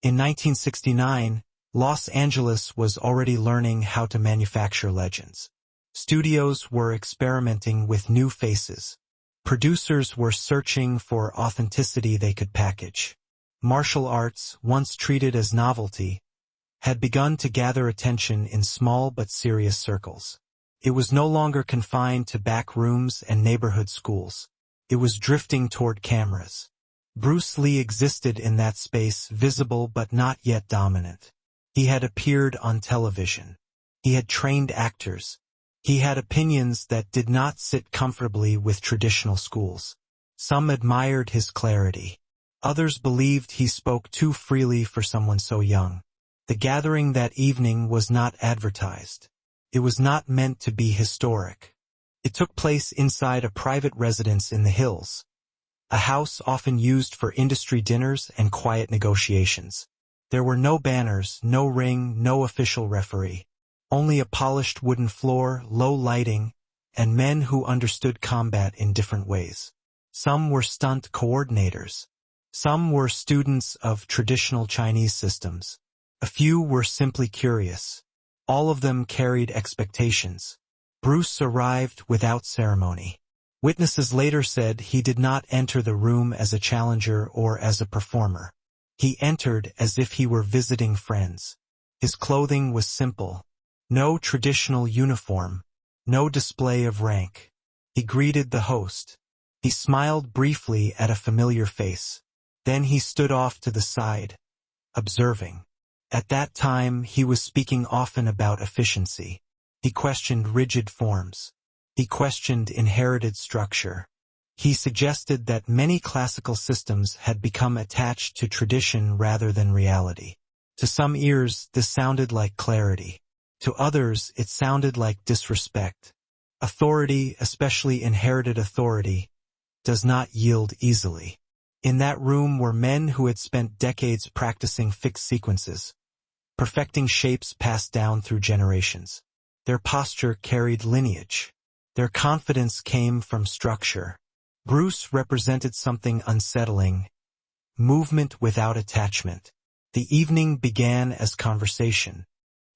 In 1969, Los Angeles was already learning how to manufacture legends. Studios were experimenting with new faces. Producers were searching for authenticity they could package. Martial arts, once treated as novelty, had begun to gather attention in small but serious circles. It was no longer confined to back rooms and neighborhood schools. It was drifting toward cameras. Bruce Lee existed in that space, visible but not yet dominant. He had appeared on television. He had trained actors. He had opinions that did not sit comfortably with traditional schools. Some admired his clarity. Others believed he spoke too freely for someone so young. The gathering that evening was not advertised. It was not meant to be historic. It took place inside a private residence in the hills, a house often used for industry dinners and quiet negotiations. There were no banners, no ring, no official referee. Only a polished wooden floor, low lighting, and men who understood combat in different ways. Some were stunt coordinators. Some were students of traditional Chinese systems. A few were simply curious. All of them carried expectations. Bruce arrived without ceremony. Witnesses later said he did not enter the room as a challenger or as a performer. He entered as if he were visiting friends. His clothing was simple. No traditional uniform. No display of rank. He greeted the host. He smiled briefly at a familiar face. Then he stood off to the side, observing. At that time, he was speaking often about efficiency. He questioned rigid forms. He questioned inherited structure. He suggested that many classical systems had become attached to tradition rather than reality. To some ears, this sounded like clarity. To others, it sounded like disrespect. Authority, especially inherited authority, does not yield easily. In that room were men who had spent decades practicing fixed sequences, perfecting shapes passed down through generations. Their posture carried lineage. Their confidence came from structure. Bruce represented something unsettling, movement without attachment. The evening began as conversation.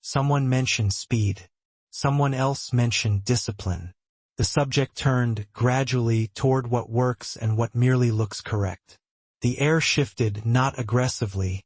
Someone mentioned speed. Someone else mentioned discipline. The subject turned gradually toward what works and what merely looks correct. The air shifted not aggressively,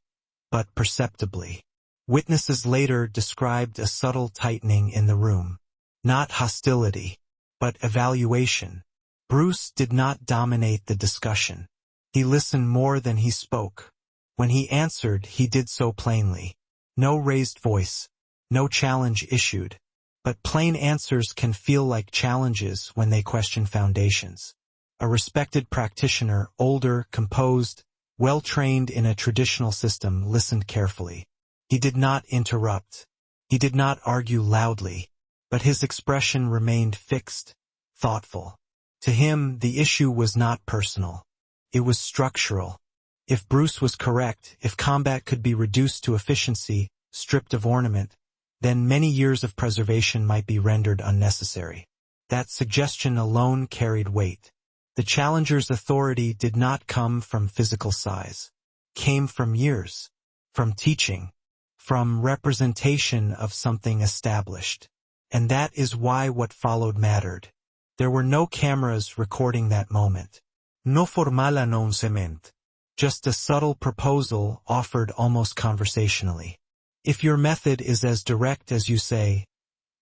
but perceptibly. Witnesses later described a subtle tightening in the room. Not hostility, but evaluation. Bruce did not dominate the discussion. He listened more than he spoke. When he answered, he did so plainly. No raised voice. No challenge issued. But plain answers can feel like challenges when they question foundations. A respected practitioner, older, composed, well-trained in a traditional system, listened carefully. He did not interrupt. He did not argue loudly, but his expression remained fixed, thoughtful. To him, the issue was not personal. It was structural. If Bruce was correct, if combat could be reduced to efficiency, stripped of ornament, then many years of preservation might be rendered unnecessary. That suggestion alone carried weight. The challenger's authority did not come from physical size. It came from years, from teaching, from representation of something established. And that is why what followed mattered. There were no cameras recording that moment. No formal announcement. Just a subtle proposal offered almost conversationally. If your method is as direct as you say,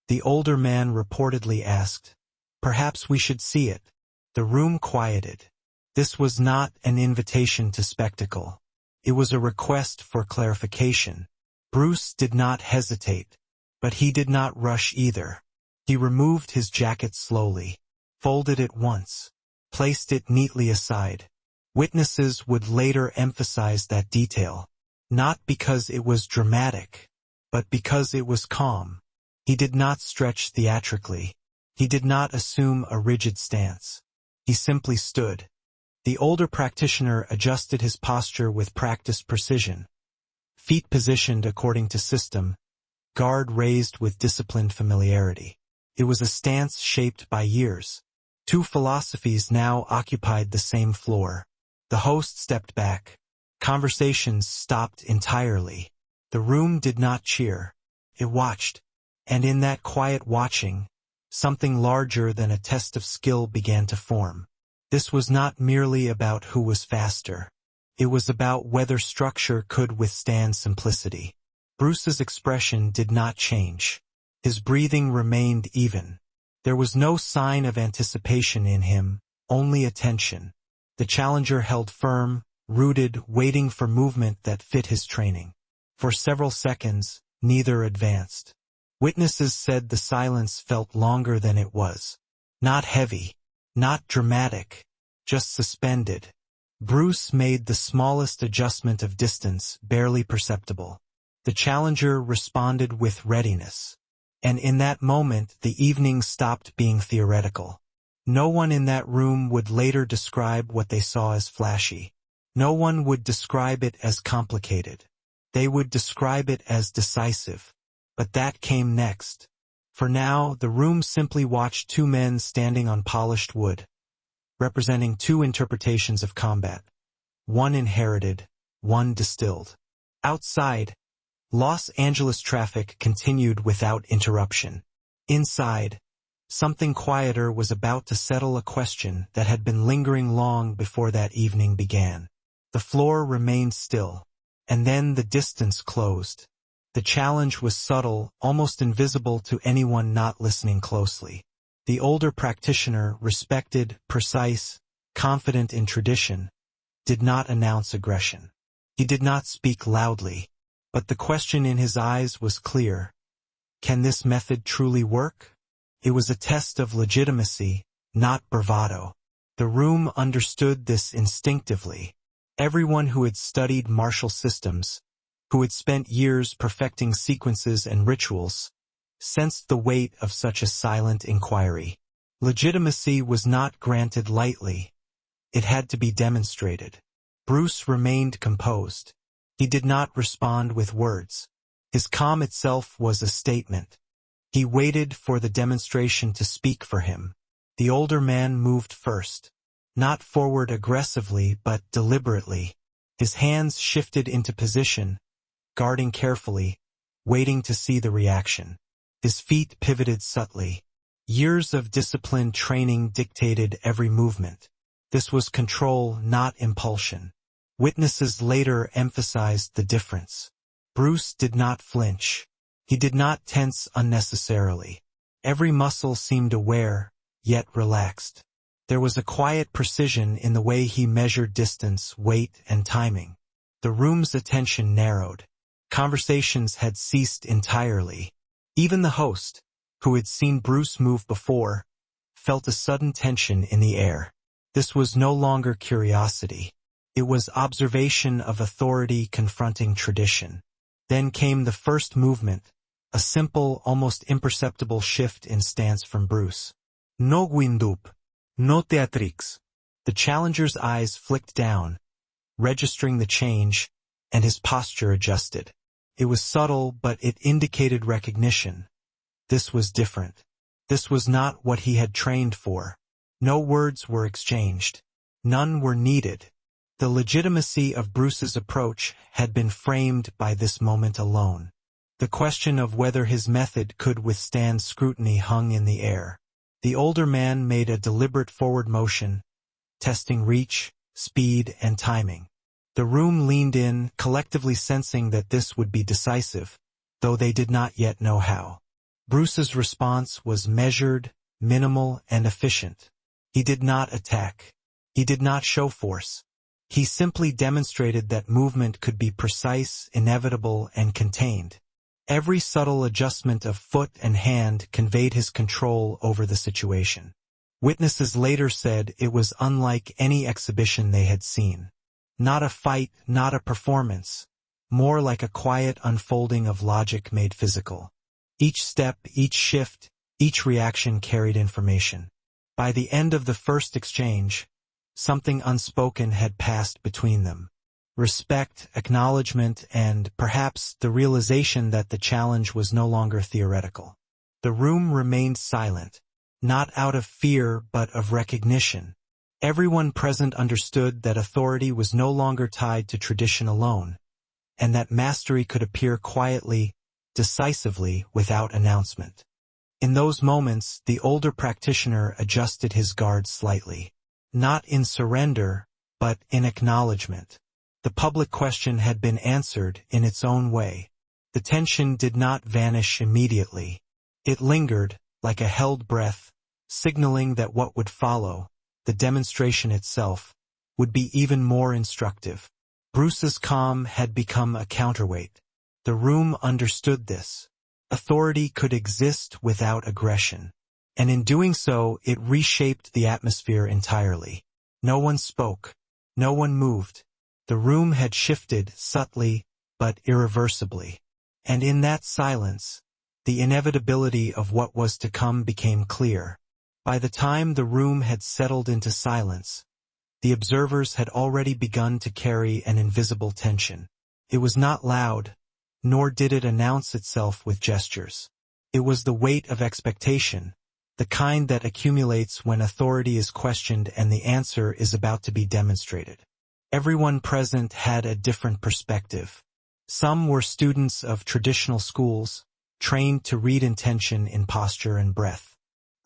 the older man reportedly asked, perhaps we should see it. The room quieted. This was not an invitation to spectacle. It was a request for clarification. Bruce did not hesitate, but he did not rush either. He removed his jacket slowly, folded it once, placed it neatly aside. Witnesses would later emphasize that detail, not because it was dramatic, but because it was calm. He did not stretch theatrically. He did not assume a rigid stance. He simply stood. The older practitioner adjusted his posture with practiced precision. Feet positioned according to system, guard raised with disciplined familiarity. It was a stance shaped by years. Two philosophies now occupied the same floor. The host stepped back. Conversations stopped entirely. The room did not cheer. It watched. And in that quiet watching, something larger than a test of skill began to form. This was not merely about who was faster. It was about whether structure could withstand simplicity. Bruce's expression did not change. His breathing remained even. There was no sign of anticipation in him, only attention. The challenger held firm, rooted, waiting for movement that fit his training. For several seconds, neither advanced. Witnesses said the silence felt longer than it was. Not heavy, not dramatic, just suspended. Bruce made the smallest adjustment of distance, barely perceptible. The challenger responded with readiness. And in that moment, the evening stopped being theoretical. No one in that room would later describe what they saw as flashy. No one would describe it as complicated. They would describe it as decisive. But that came next. For now, the room simply watched two men standing on polished wood, representing two interpretations of combat. One inherited, one distilled. Outside, Los Angeles traffic continued without interruption. Inside, something quieter was about to settle a question that had been lingering long before that evening began. The floor remained still, and then the distance closed. The challenge was subtle, almost invisible to anyone not listening closely. The older practitioner, respected, precise, confident in tradition, did not announce aggression. He did not speak loudly, but the question in his eyes was clear. Can this method truly work? It was a test of legitimacy, not bravado. The room understood this instinctively. Everyone who had studied martial systems, who had spent years perfecting sequences and rituals, sensed the weight of such a silent inquiry. Legitimacy was not granted lightly. It had to be demonstrated. Bruce remained composed. He did not respond with words. His calm itself was a statement. He waited for the demonstration to speak for him. The older man moved first. Not forward aggressively, but deliberately. His hands shifted into position, guarding carefully, waiting to see the reaction. His feet pivoted subtly. Years of disciplined training dictated every movement. This was control, not impulsion. Witnesses later emphasized the difference. Bruce did not flinch. He did not tense unnecessarily. Every muscle seemed aware, yet relaxed. There was a quiet precision in the way he measured distance, weight, and timing. The room's attention narrowed. Conversations had ceased entirely. Even the host, who had seen Bruce move before, felt a sudden tension in the air. This was no longer curiosity. It was observation of authority confronting tradition. Then came the first movement, a simple, almost imperceptible shift in stance from Bruce. No guindup, no teatrix. The challenger's eyes flicked down, registering the change, and his posture adjusted. It was subtle, but it indicated recognition. This was different. This was not what he had trained for. No words were exchanged. None were needed. The legitimacy of Bruce's approach had been framed by this moment alone. The question of whether his method could withstand scrutiny hung in the air. The older man made a deliberate forward motion, testing reach, speed, and timing. The room leaned in, collectively sensing that this would be decisive, though they did not yet know how. Bruce's response was measured, minimal, and efficient. He did not attack. He did not show force. He simply demonstrated that movement could be precise, inevitable, and contained. Every subtle adjustment of foot and hand conveyed his control over the situation. Witnesses later said it was unlike any exhibition they had seen. Not a fight, not a performance. More like a quiet unfolding of logic made physical. Each step, each shift, each reaction carried information. By the end of the first exchange, something unspoken had passed between them. Respect, acknowledgement, and, perhaps, the realization that the challenge was no longer theoretical. The room remained silent, not out of fear but of recognition. Everyone present understood that authority was no longer tied to tradition alone, and that mastery could appear quietly, decisively, without announcement. In those moments, the older practitioner adjusted his guard slightly. Not in surrender, but in acknowledgement. The public question had been answered in its own way. The tension did not vanish immediately. It lingered, like a held breath, signaling that what would follow, the demonstration itself, would be even more instructive. Bruce's calm had become a counterweight. The room understood this. Authority could exist without aggression. And in doing so, it reshaped the atmosphere entirely. No one spoke. No one moved. The room had shifted subtly, but irreversibly. And in that silence, the inevitability of what was to come became clear. By the time the room had settled into silence, the observers had already begun to carry an invisible tension. It was not loud, nor did it announce itself with gestures. It was the weight of expectation, the kind that accumulates when authority is questioned and the answer is about to be demonstrated. Everyone present had a different perspective. Some were students of traditional schools, trained to read intention in posture and breath.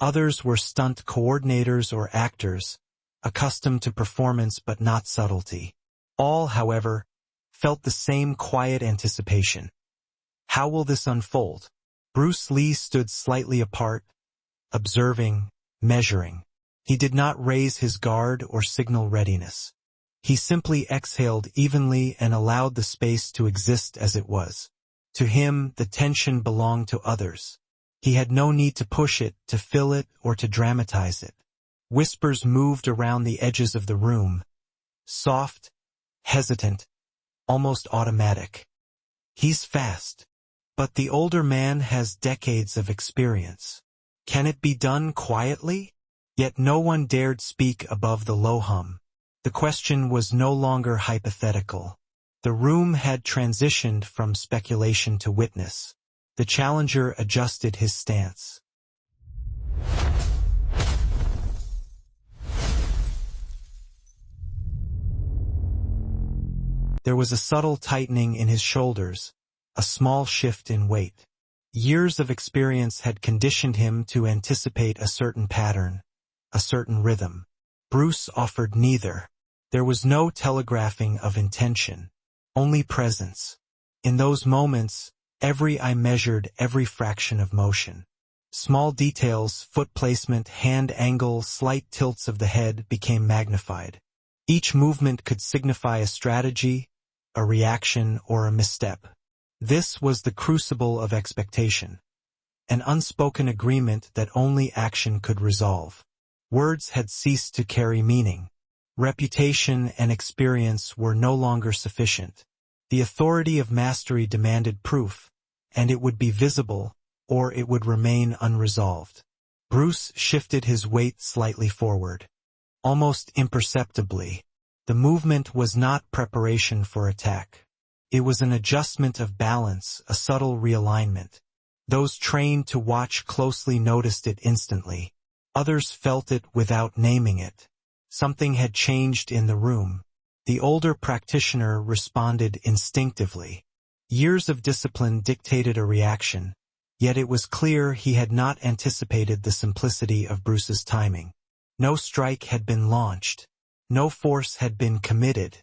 Others were stunt coordinators or actors, accustomed to performance but not subtlety. All, however, felt the same quiet anticipation. How will this unfold? Bruce Lee stood slightly apart, observing, measuring. He did not raise his guard or signal readiness. He simply exhaled evenly and allowed the space to exist as it was. To him, the tension belonged to others. He had no need to push it, to fill it, or to dramatize it. Whispers moved around the edges of the room, soft, hesitant, almost automatic. He's fast. But the older man has decades of experience. Can it be done quietly? Yet no one dared speak above the low hum. The question was no longer hypothetical. The room had transitioned from speculation to witness. The challenger adjusted his stance. There was a subtle tightening in his shoulders, a small shift in weight. Years of experience had conditioned him to anticipate a certain pattern, a certain rhythm. Bruce offered neither. There was no telegraphing of intention, only presence. In those moments, every eye measured every fraction of motion. Small details, foot placement, hand angle, slight tilts of the head became magnified. Each movement could signify a strategy, a reaction, or a misstep. This was the crucible of expectation, an unspoken agreement that only action could resolve. Words had ceased to carry meaning. Reputation and experience were no longer sufficient. The authority of mastery demanded proof, and it would be visible, or it would remain unresolved. Bruce shifted his weight slightly forward. Almost imperceptibly, the movement was not preparation for attack. It was an adjustment of balance, a subtle realignment. Those trained to watch closely noticed it instantly. Others felt it without naming it. Something had changed in the room. The older practitioner responded instinctively. Years of discipline dictated a reaction, yet it was clear he had not anticipated the simplicity of Bruce's timing. No strike had been launched. No force had been committed.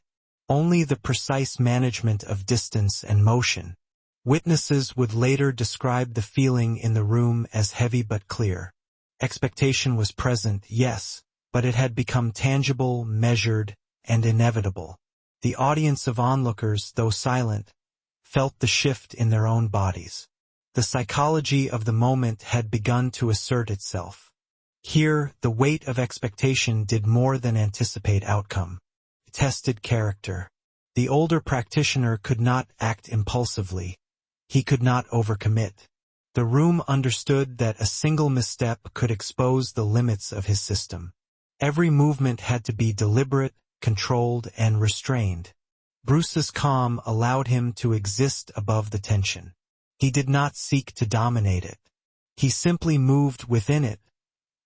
Only the precise management of distance and motion. Witnesses would later describe the feeling in the room as heavy but clear. Expectation was present, yes, but it had become tangible, measured, and inevitable. The audience of onlookers, though silent, felt the shift in their own bodies. The psychology of the moment had begun to assert itself. Here, the weight of expectation did more than anticipate outcome. It tested character. The older practitioner could not act impulsively. He could not overcommit. The room understood that a single misstep could expose the limits of his system. Every movement had to be deliberate, controlled, and restrained. Bruce's calm allowed him to exist above the tension. He did not seek to dominate it. He simply moved within it,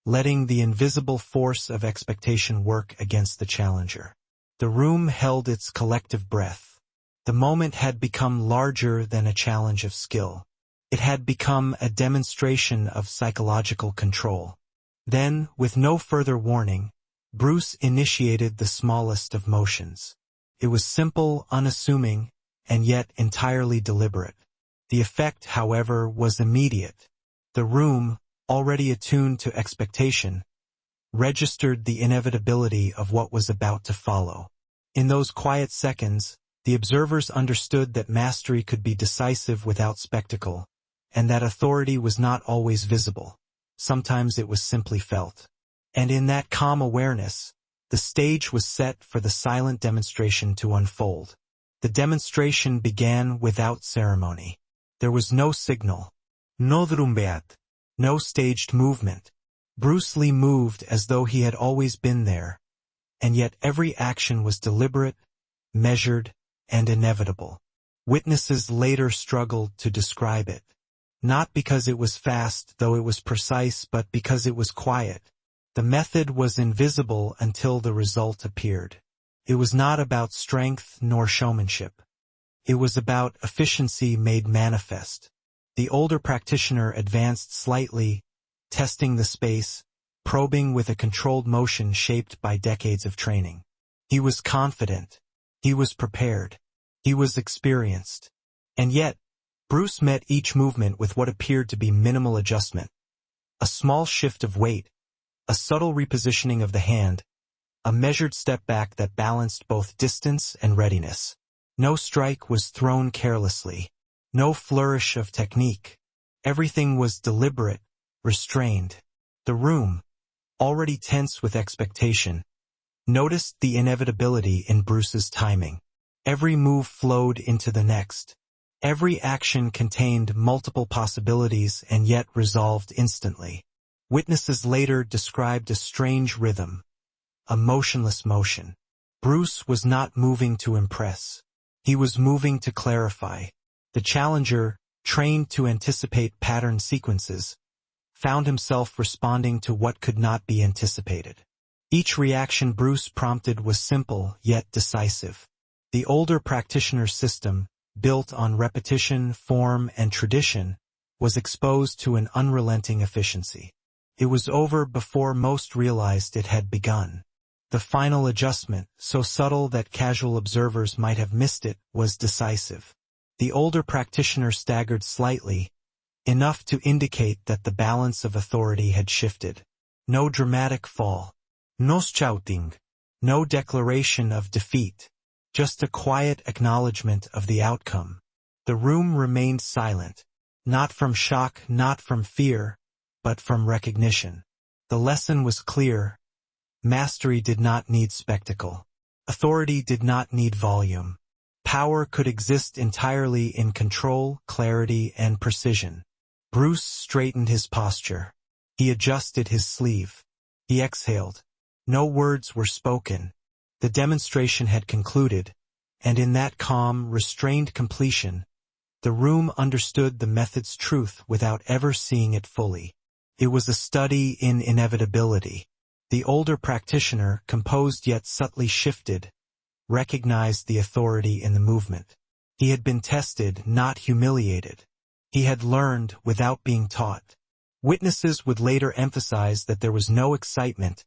letting the invisible force of expectation work against the challenger. The room held its collective breath. The moment had become larger than a challenge of skill. It had become a demonstration of psychological control. Then, with no further warning, Bruce initiated the smallest of motions. It was simple, unassuming, and yet entirely deliberate. The effect, however, was immediate. The room, already attuned to expectation, registered the inevitability of what was about to follow. In those quiet seconds, the observers understood that mastery could be decisive without spectacle, and that authority was not always visible. Sometimes it was simply felt. And in that calm awareness, the stage was set for the silent demonstration to unfold. The demonstration began without ceremony. There was no signal, no drumbeat, no staged movement. Bruce Lee moved as though he had always been there, and yet every action was deliberate, measured, and inevitable. Witnesses later struggled to describe it. Not because it was fast, though it was precise, but because it was quiet. The method was invisible until the result appeared. It was not about strength nor showmanship. It was about efficiency made manifest. The older practitioner advanced slightly, testing the space, probing with a controlled motion shaped by decades of training. He was confident. He was prepared. He was experienced. And yet, Bruce met each movement with what appeared to be minimal adjustment. A small shift of weight, a subtle repositioning of the hand, a measured step back that balanced both distance and readiness. No strike was thrown carelessly. No flourish of technique. Everything was deliberate, restrained. The room, already tense with expectation, noticed the inevitability in Bruce's timing. Every move flowed into the next. Every action contained multiple possibilities and yet resolved instantly. Witnesses later described a strange rhythm, a motionless motion. Bruce was not moving to impress. He was moving to clarify. The challenger, trained to anticipate pattern sequences, found himself responding to what could not be anticipated. Each reaction Bruce prompted was simple yet decisive. The older practitioner's system, built on repetition, form, and tradition, was exposed to an unrelenting efficiency. It was over before most realized it had begun. The final adjustment, so subtle that casual observers might have missed it, was decisive. The older practitioner staggered slightly, enough to indicate that the balance of authority had shifted. No dramatic fall. No shouting. No declaration of defeat. Just a quiet acknowledgement of the outcome. The room remained silent, not from shock, not from fear, but from recognition. The lesson was clear. Mastery did not need spectacle. Authority did not need volume. Power could exist entirely in control, clarity, and precision. Bruce straightened his posture. He adjusted his sleeve. He exhaled. No words were spoken. The demonstration had concluded, and in that calm, restrained completion, the room understood the method's truth without ever seeing it fully. It was a study in inevitability. The older practitioner, composed yet subtly shifted, recognized the authority in the movement. He had been tested, not humiliated. He had learned without being taught. Witnesses would later emphasize that there was no excitement,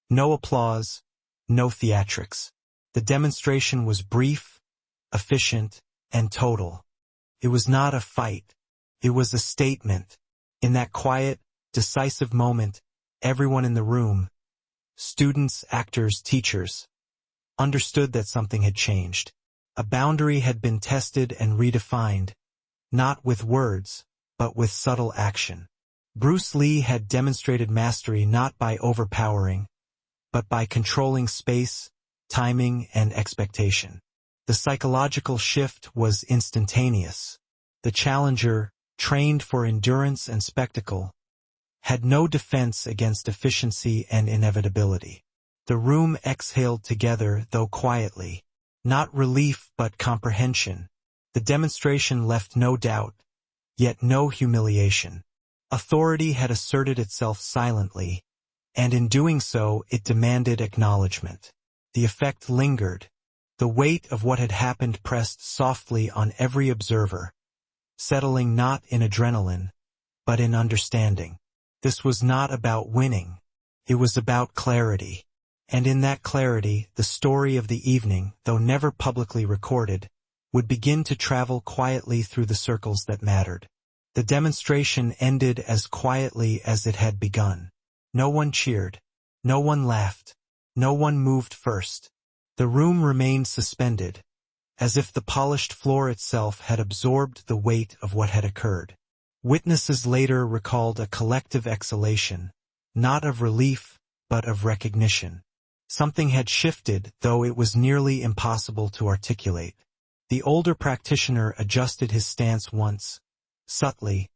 no applause, no theatrics. The demonstration was brief, efficient, and total. It was not a fight. It was a statement. In that quiet, decisive moment, everyone in the room, students, actors, teachers, understood that something had changed. A boundary had been tested and redefined, not with words, but with subtle action. Bruce Lee had demonstrated mastery not by overpowering, but by controlling space, timing, and expectation. The psychological shift was instantaneous. The challenger, trained for endurance and spectacle, had no defense against efficiency and inevitability. The room exhaled together, though quietly. Not relief but comprehension. The demonstration left no doubt, yet no humiliation. Authority had asserted itself silently, and in doing so it demanded acknowledgement. The effect lingered. The weight of what had happened pressed softly on every observer, settling not in adrenaline, but in understanding. This was not about winning. It was about clarity. And in that clarity, the story of the evening, though never publicly recorded, would begin to travel quietly through the circles that mattered. The demonstration ended as quietly as it had begun. No one cheered. No one laughed. No one moved first. The room remained suspended, as if the polished floor itself had absorbed the weight of what had occurred. Witnesses later recalled a collective exhalation, not of relief, but of recognition. Something had shifted, though it was nearly impossible to articulate. The older practitioner adjusted his stance once, subtly,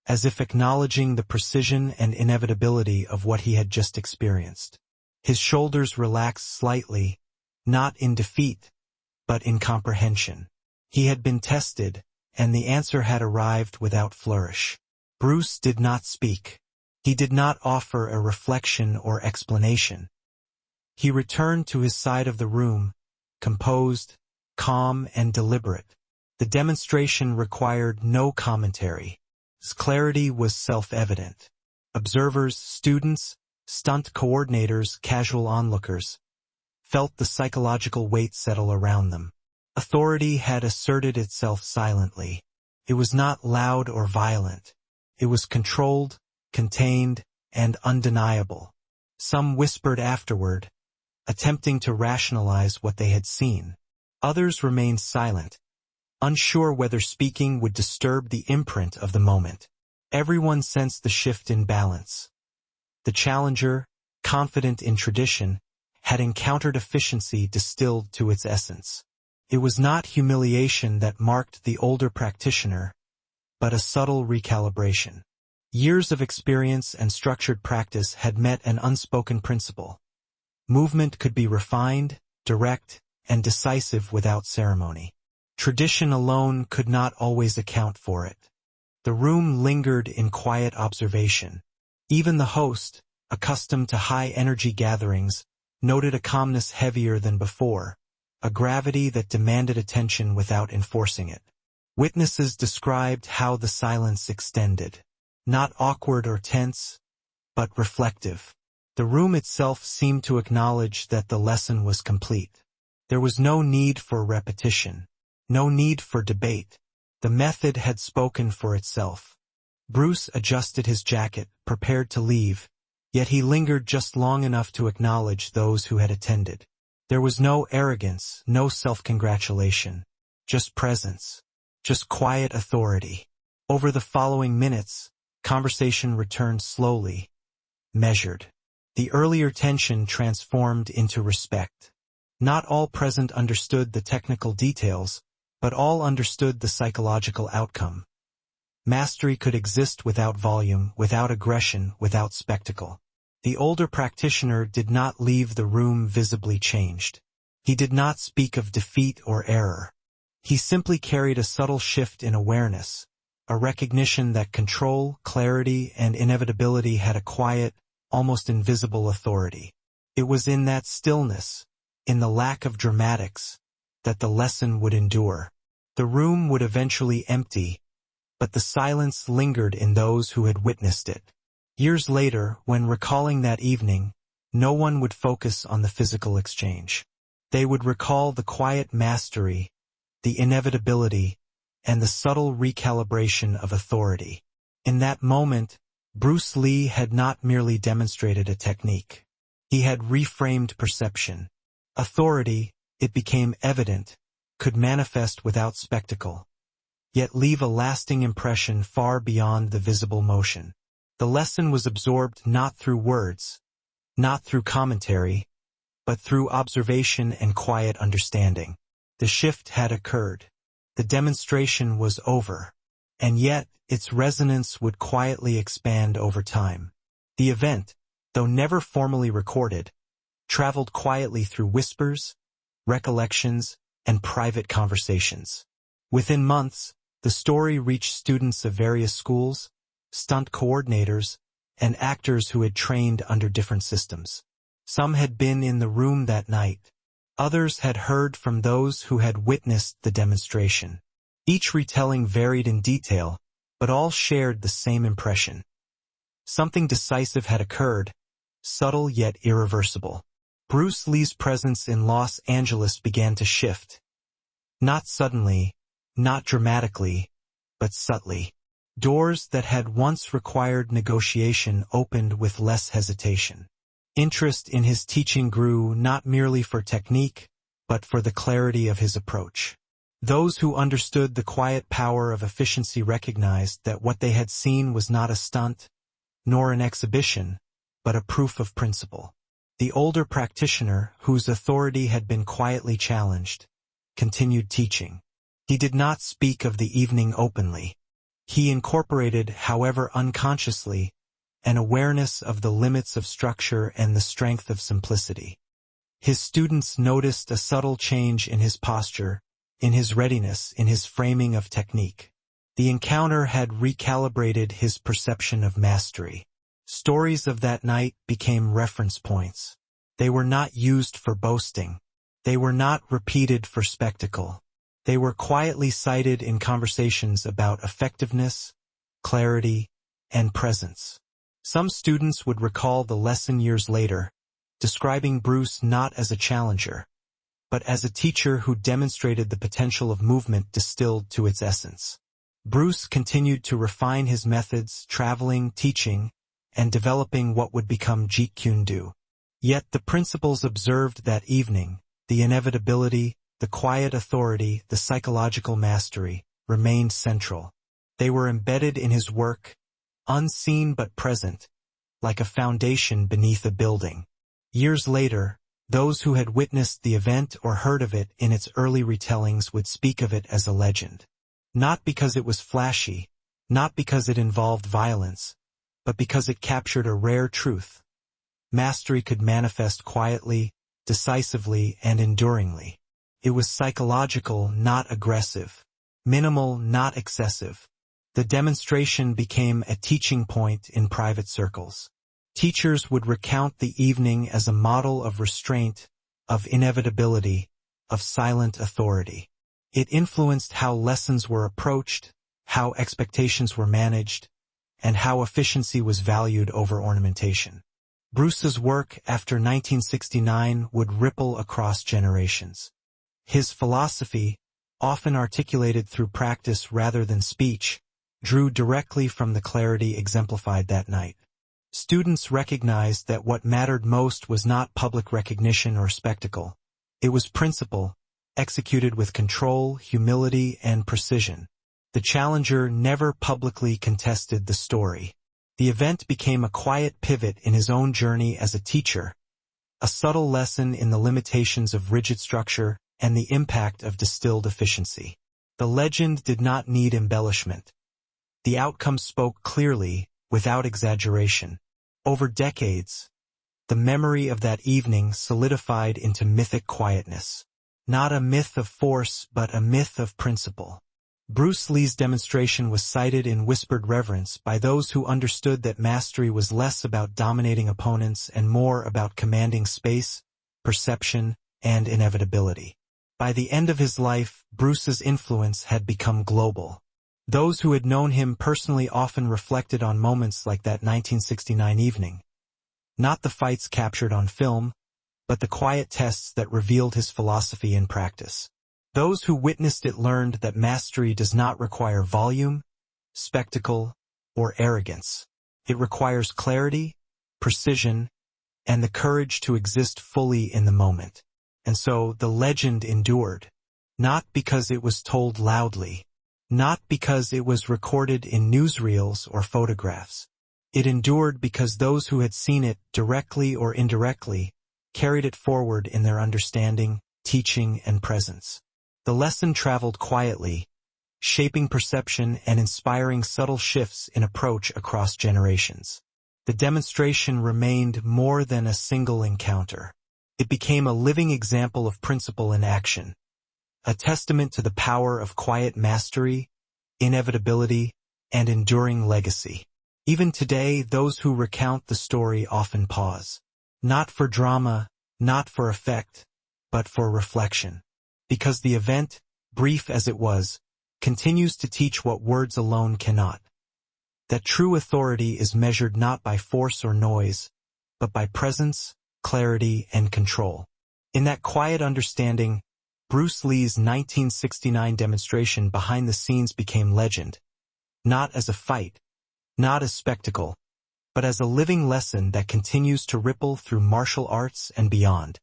as if acknowledging the precision and inevitability of what he had just experienced. His shoulders relaxed slightly, not in defeat, but in comprehension. He had been tested, and the answer had arrived without flourish. Bruce did not speak. He did not offer a reflection or explanation. He returned to his side of the room, composed, calm, and deliberate. The demonstration required no commentary. Its clarity was self-evident. Observers, students, stunt coordinators, casual onlookers, felt the psychological weight settle around them. Authority had asserted itself silently. It was not loud or violent. It was controlled, contained, and undeniable. Some whispered afterward, attempting to rationalize what they had seen. Others remained silent, unsure whether speaking would disturb the imprint of the moment. Everyone sensed the shift in balance. The challenger, confident in tradition, had encountered efficiency distilled to its essence. It was not humiliation that marked the older practitioner, but a subtle recalibration. Years of experience and structured practice had met an unspoken principle. Movement could be refined, direct, and decisive without ceremony. Tradition alone could not always account for it. The room lingered in quiet observation. Even the host, accustomed to high-energy gatherings, noted a calmness heavier than before, a gravity that demanded attention without enforcing it. Witnesses described how the silence extended. Not awkward or tense, but reflective. The room itself seemed to acknowledge that the lesson was complete. There was no need for repetition, no need for debate. The method had spoken for itself. Bruce adjusted his jacket, prepared to leave, yet he lingered just long enough to acknowledge those who had attended. There was no arrogance, no self-congratulation, just presence, just quiet authority. Over the following minutes, conversation returned slowly, measured. The earlier tension transformed into respect. Not all present understood the technical details, but all understood the psychological outcome. Mastery could exist without volume, without aggression, without spectacle. The older practitioner did not leave the room visibly changed. He did not speak of defeat or error. He simply carried a subtle shift in awareness, a recognition that control, clarity, and inevitability had a quiet, almost invisible authority. It was in that stillness, in the lack of dramatics, that the lesson would endure. The room would eventually empty, but the silence lingered in those who had witnessed it. Years later, when recalling that evening, no one would focus on the physical exchange. They would recall the quiet mastery, the inevitability, and the subtle recalibration of authority. In that moment, Bruce Lee had not merely demonstrated a technique. He had reframed perception. Authority, it became evident, could manifest without spectacle, yet leave a lasting impression far beyond the visible motion. The lesson was absorbed not through words, not through commentary, but through observation and quiet understanding. The shift had occurred. The demonstration was over, and yet its resonance would quietly expand over time. The event, though never formally recorded, traveled quietly through whispers, recollections, and private conversations. Within months, the story reached students of various schools, stunt coordinators, and actors who had trained under different systems. Some had been in the room that night. Others had heard from those who had witnessed the demonstration. Each retelling varied in detail, but all shared the same impression. Something decisive had occurred, subtle yet irreversible. Bruce Lee's presence in Los Angeles began to shift. Not suddenly, not dramatically, but subtly. Doors that had once required negotiation opened with less hesitation. Interest in his teaching grew not merely for technique, but for the clarity of his approach. Those who understood the quiet power of efficiency recognized that what they had seen was not a stunt, nor an exhibition, but a proof of principle. The older practitioner, whose authority had been quietly challenged, continued teaching. He did not speak of the evening openly. He incorporated, however unconsciously, an awareness of the limits of structure and the strength of simplicity. His students noticed a subtle change in his posture, in his readiness, in his framing of technique. The encounter had recalibrated his perception of mastery. Stories of that night became reference points. They were not used for boasting. They were not repeated for spectacle. They were quietly cited in conversations about effectiveness, clarity, and presence. Some students would recall the lesson years later, describing Bruce not as a challenger, but as a teacher who demonstrated the potential of movement distilled to its essence. Bruce continued to refine his methods, traveling, teaching, and developing what would become Jeet Kune Do. Yet the principles observed that evening, the inevitability, the quiet authority, the psychological mastery, remained central. They were embedded in his work, unseen but present, like a foundation beneath a building. Years later, those who had witnessed the event or heard of it in its early retellings would speak of it as a legend. Not because it was flashy, not because it involved violence, but because it captured a rare truth. Mastery could manifest quietly, decisively, and enduringly. It was psychological, not aggressive. Minimal, not excessive. The demonstration became a teaching point in private circles. Teachers would recount the evening as a model of restraint, of inevitability, of silent authority. It influenced how lessons were approached, how expectations were managed, and how efficiency was valued over ornamentation. Bruce's work after 1969 would ripple across generations. His philosophy, often articulated through practice rather than speech, drew directly from the clarity exemplified that night. Students recognized that what mattered most was not public recognition or spectacle. It was principle, executed with control, humility, and precision. The challenger never publicly contested the story. The event became a quiet pivot in his own journey as a teacher, a subtle lesson in the limitations of rigid structure and the impact of distilled efficiency. The legend did not need embellishment. The outcome spoke clearly, without exaggeration. Over decades, the memory of that evening solidified into mythic quietness. Not a myth of force, but a myth of principle. Bruce Lee's demonstration was cited in whispered reverence by those who understood that mastery was less about dominating opponents and more about commanding space, perception, and inevitability. By the end of his life, Bruce's influence had become global. Those who had known him personally often reflected on moments like that 1969 evening. Not the fights captured on film, but the quiet tests that revealed his philosophy in practice. Those who witnessed it learned that mastery does not require volume, spectacle, or arrogance. It requires clarity, precision, and the courage to exist fully in the moment. And so the legend endured, not because it was told loudly, not because it was recorded in newsreels or photographs. It endured because those who had seen it, directly or indirectly, carried it forward in their understanding, teaching, and presence. The lesson traveled quietly, shaping perception and inspiring subtle shifts in approach across generations. The demonstration remained more than a single encounter. It became a living example of principle in action, a testament to the power of quiet mastery, inevitability, and enduring legacy. Even today, those who recount the story often pause. Not for drama, not for effect, but for reflection. Because the event, brief as it was, continues to teach what words alone cannot. That true authority is measured not by force or noise, but by presence, clarity, and control. In that quiet understanding, Bruce Lee's 1969 demonstration behind the scenes became legend. Not as a fight, not as spectacle, but as a living lesson that continues to ripple through martial arts and beyond.